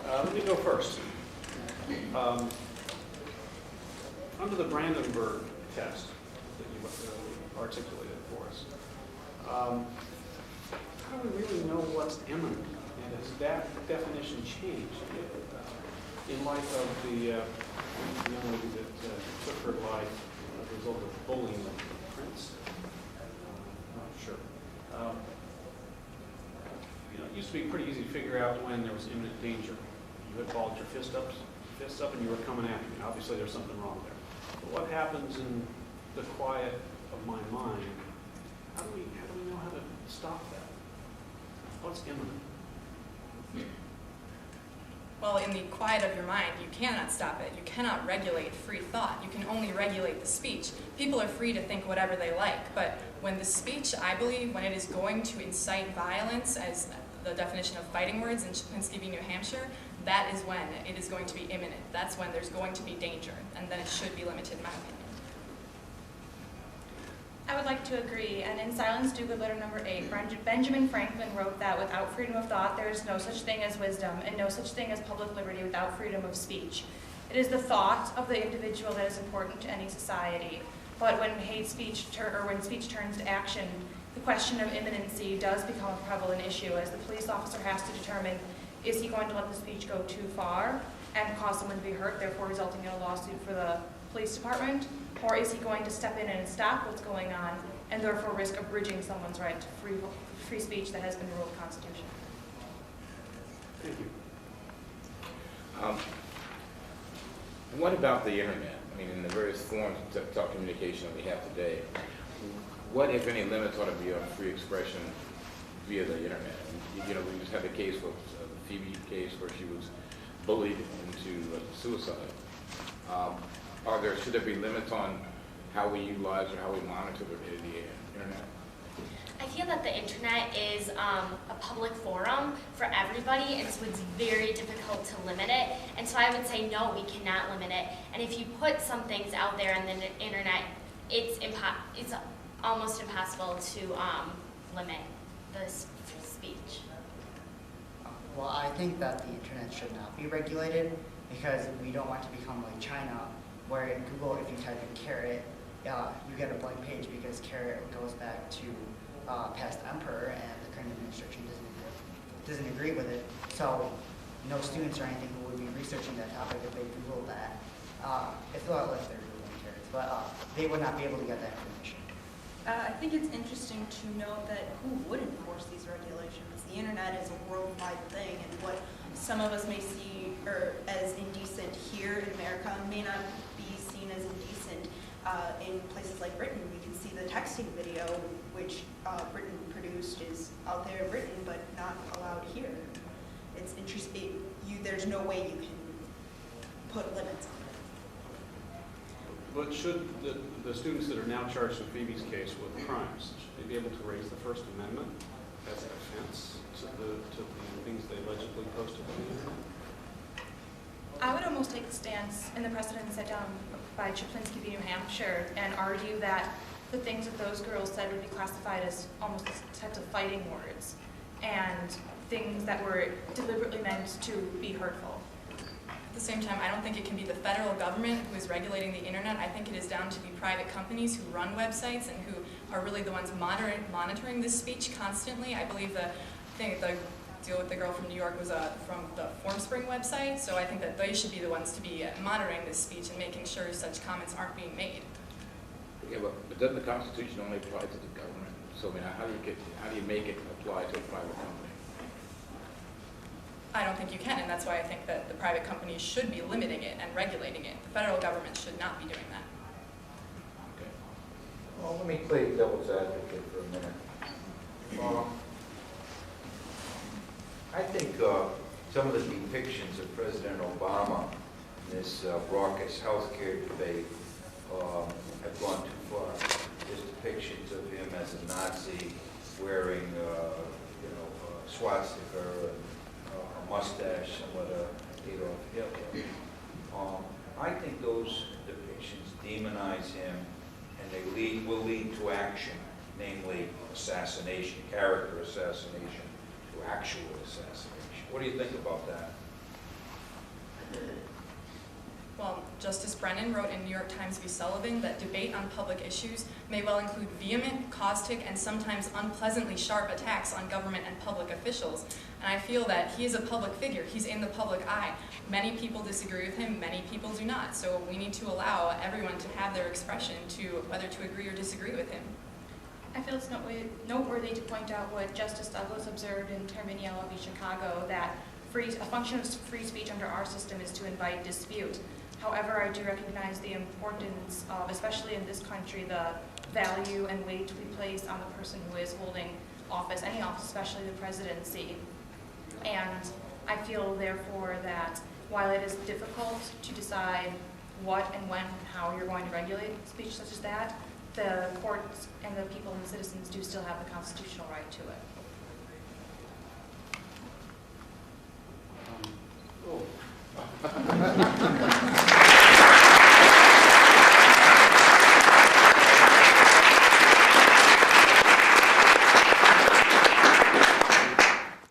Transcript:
Let me go first. Under the Brandenburg test that you articulated for us, how do we really know what's imminent? And has that definition changed in light of the young lady that took her life as a result of bullying of the prince? I'm not sure. It used to be pretty easy to figure out when there was imminent danger. You had balled your fists up and you were coming after me. Obviously there's something wrong there. But what happens in the quiet of my mind? How do we know how to stop that? What's imminent? Well, in the quiet of your mind, you cannot stop it. You cannot regulate free thought. You can only regulate the speech. People are free to think whatever they like, but when the speech, I believe, when it is going to incite violence, as the definition of fighting words in Chaplinski v. New Hampshire, that is when it is going to be imminent. That's when there's going to be danger, and then it should be limited, in my opinion. I would like to agree, and in Silence Dogood Letter number 8, Benjamin Franklin wrote that without freedom of thought, there is no such thing as wisdom, and no such thing as public liberty without freedom of speech. It is the thought of the individual that is important to any society, but when speech turns to action, the question of imminency does become a prevalent issue, as the police officer has to determine, is he going to let the speech go too far and cause someone to be hurt, therefore resulting in a lawsuit for the police department, or is he going to step in and stop what's going on and therefore risk abridging someone's right to free speech that has been ruled constitutional? Thank you. What about the internet? I mean, in the various forms of telecommunication that we have today, what, if any, limits ought to be on free expression via the internet? We just had the case with the Phoebe case where she was bullied into suicide. Should there be limits on how we utilize or how we monitor the internet? I feel that the internet is a public forum for everybody, and so it's very difficult to limit it. And so I would say, no, we cannot limit it. And if you put some things out there on the internet, it's almost impossible to limit the speech. Well, I think that the internet should not be regulated because we don't want to become like China, where in Google, if you type in carrot, you get a blank page because carrot goes back to past emperor, and the current administration doesn't agree with it. So no students or anything who would be researching that topic if they Googled that, if they're Googling carrots, but they would not be able to get that information. I think it's interesting to note that who would enforce these regulations? The internet is a worldwide thing, and what some of us may see as indecent here in America may not be seen as indecent in places like Britain. We can see the texting video, which Britain produced, is out there in Britain, but not allowed here. It's interesting. There's no way you can put limits on it. But should the students that are now charged in Phoebe's case with crimes, should they be able to raise the First Amendment as an offense to the things they allegedly posted on the internet? I would almost take the stance in the precedent set down by Chaplinski v. New Hampshire and argue that the things that those girls said would be classified as almost types of fighting words and things that were deliberately meant to be hurtful. At the same time, I don't think it can be the federal government who is regulating the internet. I think it is down to the private companies who run websites and who are really the ones monitoring this speech constantly. I believe the deal with the girl from New York was from the Formspring website, so I think that they should be the ones to be monitoring this speech and making sure such comments aren't being made. Yeah, but doesn't the Constitution only apply to the government? So I mean, how do you make it apply to a private company? I don't think you can, and that's why I think that the private companies should be limiting it and regulating it. The federal government should not be doing that. Okay. Well, let me play devil's advocate for a minute. I think some of the depictions of President Obama in this raucous healthcare debate have gone too far. There's depictions of him as a Nazi wearing, a swastika and a mustache, somewhat Adolf Hitler. I think those depictions demonize him, and they will lead to action, namely assassination, character assassination, to actual assassination. What do you think about that? Well, Justice Brennan wrote in New York Times v. Sullivan that debate on public issues may well include vehement, caustic, and sometimes unpleasantly sharp attacks on government and public officials. And I feel that he is a public figure. He's in the public eye. Many people disagree with him, many people do not. So we need to allow everyone to have their expression to whether to agree or disagree with him. I feel it's noteworthy to point out what Justice Douglas observed in Terminiello v. Chicago, that a function of free speech under our system is to invite dispute. However, I do recognize the importance of, especially in this country, the value and weight we place on the person who is holding office, any office, especially the presidency. And I feel, therefore, that while it is difficult to decide what and when and how you're going to regulate speech such as that, the courts and the people and the citizens do still have the constitutional right to it.